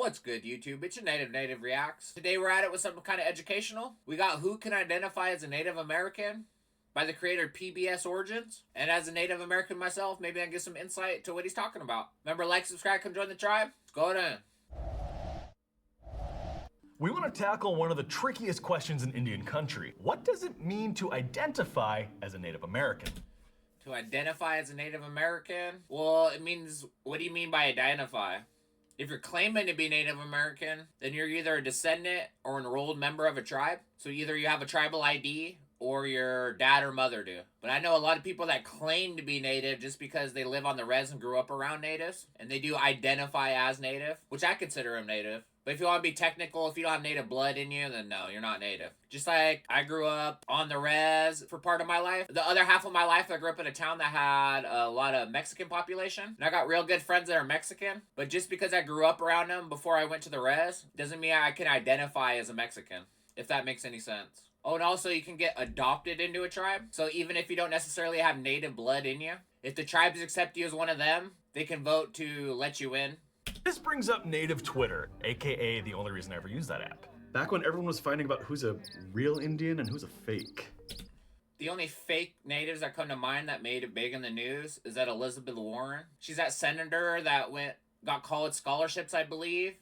What's good, YouTube? It's your Native Reacts. Today we're at it with something kind of educational. We got Who Can Identify as a Native American by the creator PBS Origins. And as a Native American myself, maybe I can get some insight to what he's talking about. Remember, like, subscribe, come join the tribe. Let's go then. We want to tackle one of the trickiest questions in Indian country. What does it mean to identify as a Native American? To identify as a Native American? Well, it means, what do you mean by identify? If you're claiming to be Native American, then you're either a descendant or enrolled member of a tribe. So either you have a tribal ID or your dad or mother do. But I know a lot of people that claim to be Native just because they live on the res and grew up around natives. And they do identify as Native, which I consider them Native. But if you want to be technical, if you don't have Native blood in you, then no, you're not Native. Just like I grew up on the res for part of my life. The other half of my life, I grew up in a town that had a lot of Mexican population. And I got real good friends that are Mexican. But just because I grew up around them before I went to the res, doesn't mean I can identify as a Mexican, if that makes any sense. Oh, and also you can get adopted into a tribe. So even if you don't necessarily have Native blood in you, if the tribes accept you as one of them, they can vote to let you in. This brings up Native Twitter, aka the only reason I ever used that app. Back when everyone was fighting about who's a real Indian and who's a fake. The only fake natives that come to mind that made it big in the news is that Elizabeth Warren. She's that senator that got college scholarships, I believe,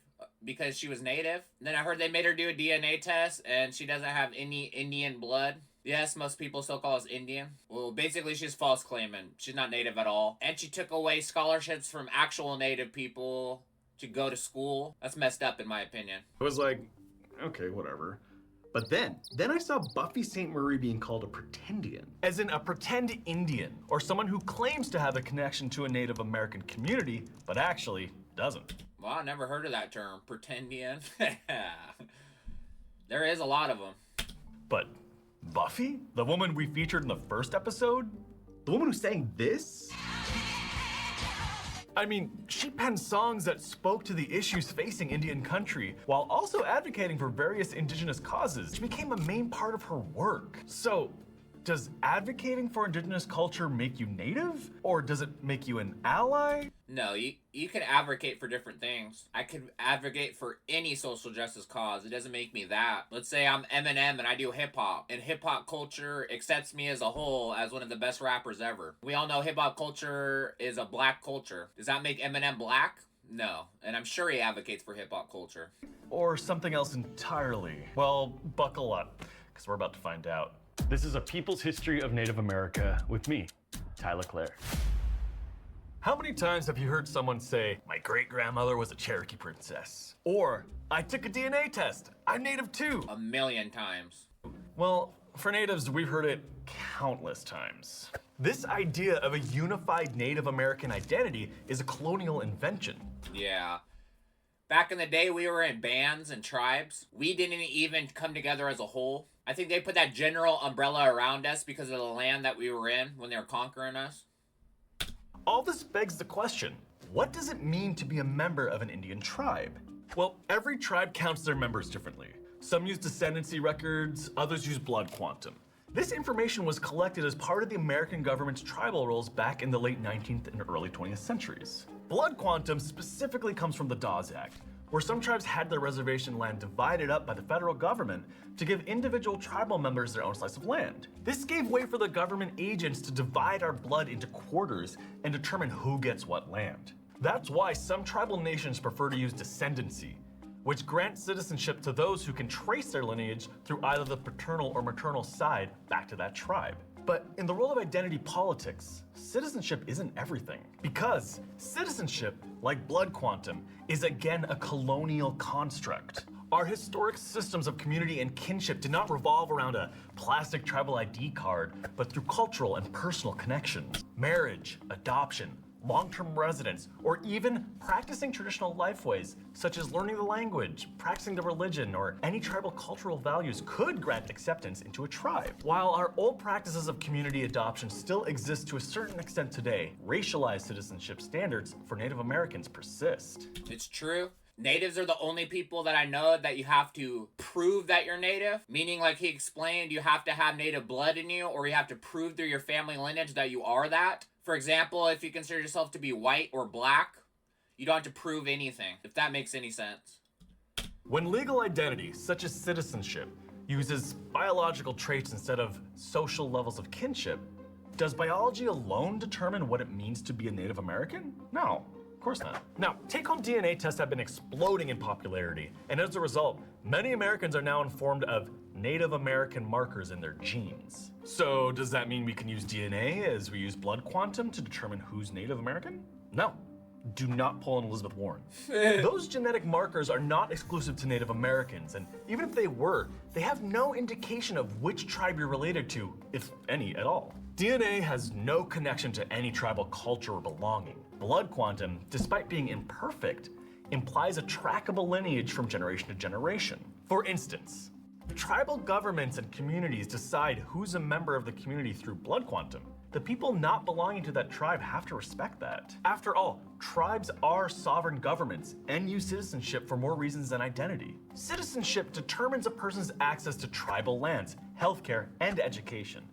because she was Native. And then I heard they made her do a DNA test and she doesn't have any Indian blood. Yes, most people still call us Indian. Well, basically she's false claiming. She's not Native at all. And she took away scholarships from actual Native people to go to school. That's messed up in my opinion. I was like, okay, whatever. But then I saw Buffy St. Marie being called a pretendian. As in a pretend Indian, or someone who claims to have a connection to a Native American community, but actually doesn't. Well, I never heard of that term, pretendian. There is a lot of them. But Buffy? The woman we featured in the first episode? The woman who sang this? I mean, she penned songs that spoke to the issues facing Indian country while also advocating for various indigenous causes, which became a main part of her work. So, does advocating for indigenous culture make you Native? Or does it make you an ally? No, you can advocate for different things. I could advocate for any social justice cause. It doesn't make me that. Let's say I'm Eminem and I do hip-hop, and hip-hop culture accepts me as a whole as one of the best rappers ever. We all know hip-hop culture is a black culture. Does that make Eminem black? No, and I'm sure he advocates for hip-hop culture. Or something else entirely? Well, buckle up, because we're about to find out. This is a People's History of Native America with me, Tyler Clare. How many times have you heard someone say, my great-grandmother was a Cherokee princess? Or, I took a DNA test, I'm Native too. A million times. Well, for Natives, we've heard it countless times. This idea of a unified Native American identity is a colonial invention. Yeah. Back in the day, we were in bands and tribes. We didn't even come together as a whole. I think they put that general umbrella around us because of the land that we were in when they were conquering us. All this begs the question, what does it mean to be a member of an Indian tribe? Well, every tribe counts their members differently. Some use descendancy records, others use blood quantum. This information was collected as part of the American government's tribal rolls back in the late 19th and early 20th centuries. Blood quantum specifically comes from the Dawes Act, where some tribes had their reservation land divided up by the federal government to give individual tribal members their own slice of land. This gave way for the government agents to divide our blood into quarters and determine who gets what land. That's why some tribal nations prefer to use descendancy, which grants citizenship to those who can trace their lineage through either the paternal or maternal side back to that tribe. But in the role of identity politics, citizenship isn't everything. Because citizenship, like blood quantum, is again a colonial construct. Our historic systems of community and kinship did not revolve around a plastic tribal ID card, but through cultural and personal connections. Marriage, adoption, long-term residence, or even practicing traditional lifeways, such as learning the language, practicing the religion, or any tribal cultural values could grant acceptance into a tribe. While our old practices of community adoption still exist to a certain extent today, racialized citizenship standards for Native Americans persist. It's true. Natives are the only people that I know that you have to prove that you're Native. Meaning, like he explained, you have to have Native blood in you, or you have to prove through your family lineage that you are that. For example, if you consider yourself to be white or black, You don't have to prove anything, if that makes any sense. When legal identity, such as citizenship, uses biological traits instead of social levels of kinship, does biology alone determine what it means to be a Native American? No, of course not. Now, take-home DNA tests have been exploding in popularity, and as a result, many Americans are now informed of Native American markers in their genes. So does that mean we can use DNA as we use blood quantum to determine who's Native American? No. Do not pull an Elizabeth Warren. Those genetic markers are not exclusive to Native Americans, and even if they were, they have no indication of which tribe you're related to, if any at all. DNA has no connection to any tribal culture or belonging. Blood quantum, despite being imperfect, implies a trackable lineage from generation to generation. For instance, tribal governments and communities decide who's a member of the community through blood quantum. The people not belonging to that tribe have to respect that. After all, tribes are sovereign governments and use citizenship for more reasons than identity. Citizenship determines a person's access to tribal lands, healthcare, and education,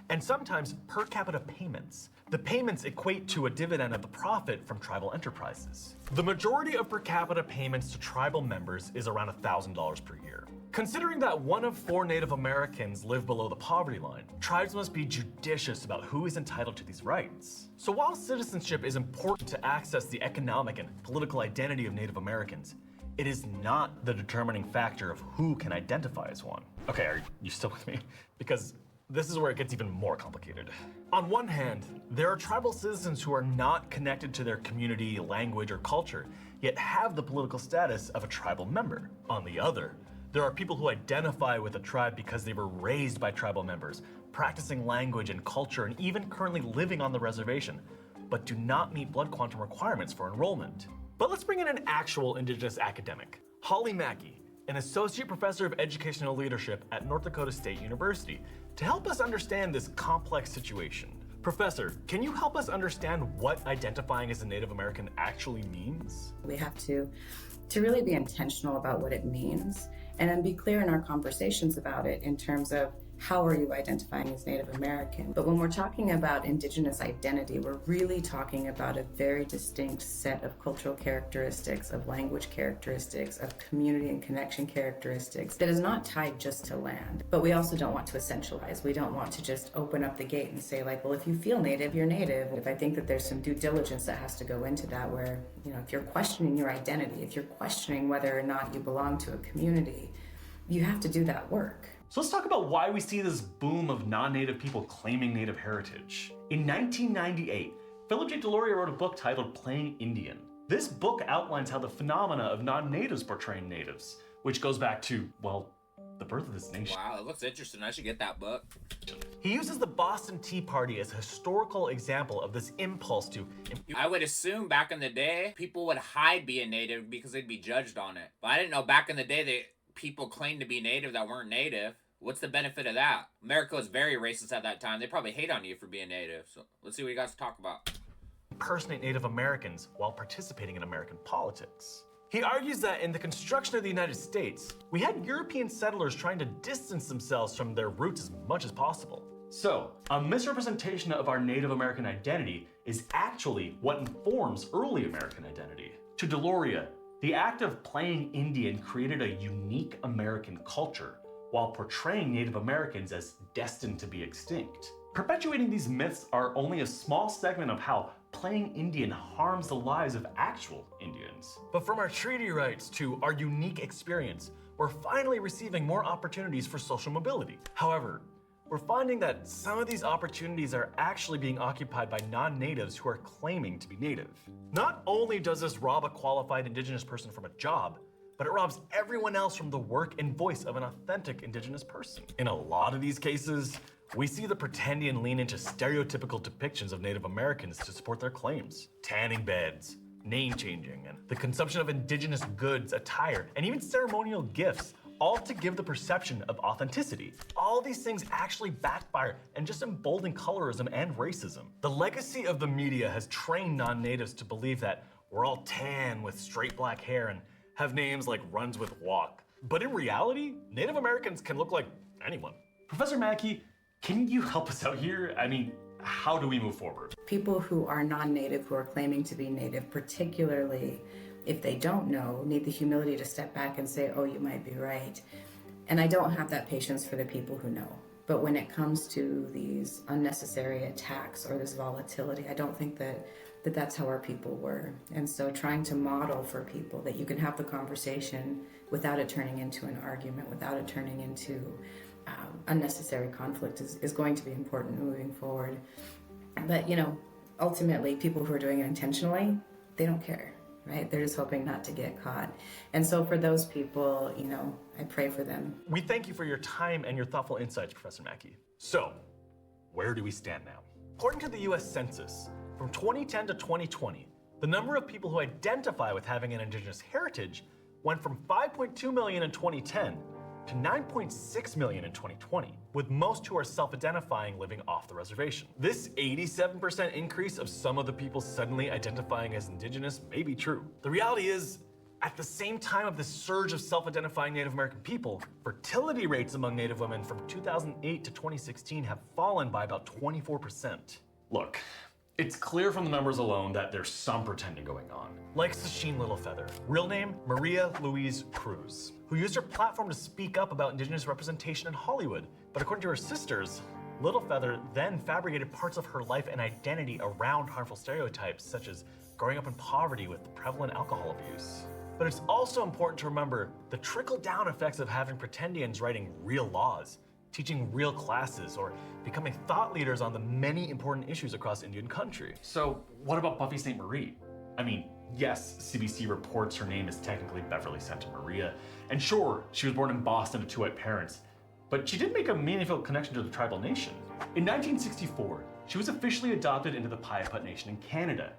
and sometimes per capita payments. The payments equate to a dividend of the profit from tribal enterprises. The majority of per capita payments to tribal members is around $1,000 per year. Considering that 1 of 4 Native Americans live below the poverty line, tribes must be judicious about who is entitled to these rights. So while citizenship is important to access the economic and political identity of Native Americans, it is not the determining factor of who can identify as one. Okay, are you still with me? Because this is where it gets even more complicated. On one hand, there are tribal citizens who are not connected to their community, language, or culture, yet have the political status of a tribal member. On the other, there are people who identify with a tribe because they were raised by tribal members, practicing language and culture, and even currently living on the reservation, but do not meet blood quantum requirements for enrollment. But let's bring in an actual Indigenous academic, Holly Mackey, an associate professor of educational leadership at North Dakota State University, to help us understand this complex situation. Professor, can you help us understand what identifying as a Native American actually means? We have to really be intentional about what it means, and then be clear in our conversations about it in terms of how are you identifying as Native American? But when we're talking about Indigenous identity, we're really talking about a very distinct set of cultural characteristics, of language characteristics, of community and connection characteristics that is not tied just to land. But we also don't want to essentialize. We don't want to just open up the gate and say like, well, if you feel Native, you're Native. If I think that there's some due diligence that has to go into that where, you know, if you're questioning your identity, if you're questioning whether or not you belong to a community, you have to do that work. So let's talk about why we see this boom of non-Native people claiming Native heritage. In 1998, Philip J. Deloria wrote a book titled Playing Indian. This book outlines how the phenomena of non-Natives portraying Natives, which goes back to, well, the birth of this nation. Wow, it looks interesting. I should get that book. He uses the Boston Tea Party as a historical example of this impulse to... I would assume back in the day, people would hide being Native because they'd be judged on it. But I didn't know back in the day people claimed to be Native that weren't Native. What's the benefit of that? America was very racist at that time. They probably hate on you for being Native. So let's see what you guys talk about. Impersonate Native Americans while participating in American politics. He argues that in the construction of the United States, we had European settlers trying to distance themselves from their roots as much as possible. So, a misrepresentation of our Native American identity is actually what informs early American identity. To Deloria, the act of playing Indian created a unique American culture while portraying Native Americans as destined to be extinct. Perpetuating these myths are only a small segment of how playing Indian harms the lives of actual Indians. But from our treaty rights to our unique experience, we're finally receiving more opportunities for social mobility. However, we're finding that some of these opportunities are actually being occupied by non-natives who are claiming to be Native. Not only does this rob a qualified Indigenous person from a job, but it robs everyone else from the work and voice of an authentic Indigenous person. In a lot of these cases, we see the pretendian lean into stereotypical depictions of Native Americans to support their claims. Tanning beds, name changing, and the consumption of Indigenous goods, attire, and even ceremonial gifts, all to give the perception of authenticity. All these things actually backfire and just embolden colorism and racism. The legacy of the media has trained non-natives to believe that we're all tan with straight black hair and have names like Runs with Walk. But in reality, Native Americans can look like anyone. Professor Mackey, can you help us out here? I mean, how do we move forward? People who are non-native, who are claiming to be native, particularly if they don't know, need the humility to step back and say, oh, you might be right. And I don't have that patience for the people who know. But when it comes to these unnecessary attacks or this volatility, I don't think that that's how our people were. And so trying to model for people that you can have the conversation without it turning into an argument, without it turning into unnecessary conflict is going to be important moving forward. But, ultimately, people who are doing it intentionally, they don't care, right? They're just hoping not to get caught. And so for those people, I pray for them. We thank you for your time and your thoughtful insights, Professor Mackey. So, where do we stand now? According to the US Census, from 2010 to 2020, the number of people who identify with having an indigenous heritage went from 5.2 million in 2010 to 9.6 million in 2020, with most who are self-identifying living off the reservation. This 87% increase of some of the people suddenly identifying as indigenous may be true. The reality is, at the same time of this surge of self-identifying Native American people, fertility rates among Native women from 2008 to 2016 have fallen by about 24%. Look, it's clear from the numbers alone that there's some pretending going on. Like Sasheen Littlefeather, real name Maria Louise Cruz, who used her platform to speak up about indigenous representation in Hollywood. But according to her sisters, Littlefeather then fabricated parts of her life and identity around harmful stereotypes, such as growing up in poverty with prevalent alcohol abuse. But it's also important to remember the trickle-down effects of having pretendians writing real laws, teaching real classes, or becoming thought leaders on the many important issues across Indian country. So what about Buffy St. Marie? I mean, yes, CBC reports her name is technically Beverly Santa Maria, and sure, she was born in Boston to two white parents, but she did make a meaningful connection to the tribal nation. In 1964, she was officially adopted into the Piaput Nation in Canada,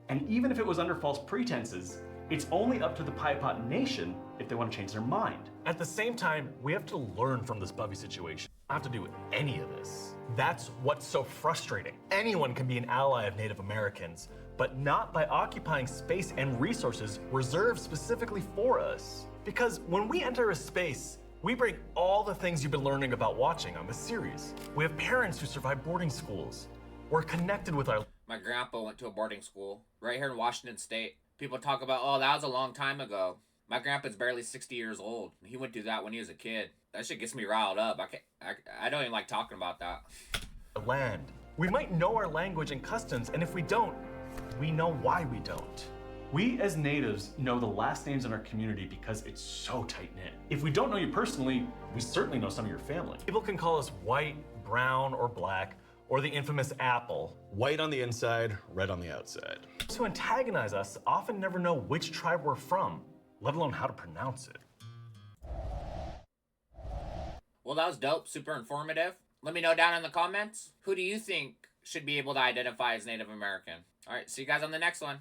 and even if it was under false pretenses, it's only up to the Piaput Nation if they want to change their mind. At the same time, we have to learn from this Buffy situation. Not have to do any of this. That's what's so frustrating. Anyone can be an ally of Native Americans, but not by occupying space and resources reserved specifically for us. Because when we enter a space, we bring all the things you've been learning about watching on this series. We have parents who survived boarding schools. We're connected with our... My grandpa went to a boarding school right here in Washington State. People talk about, oh, that was a long time ago. My grandpa's barely 60 years old. He went through that when he was a kid. That shit gets me riled up. I don't even like talking about that. land. We might know our language and customs, and if we don't, we know why we don't. We as natives know the last names in our community because it's so tight-knit. If we don't know you personally, we certainly know some of your family. People can call us white, brown, or black, or the infamous apple. White on the inside, red on the outside. Those who antagonize us often never know which tribe we're from, let alone how to pronounce it. Well, that was dope. Super informative. Let me know down in the comments. Who do you think should be able to identify as Native American? All right, see you guys on the next one.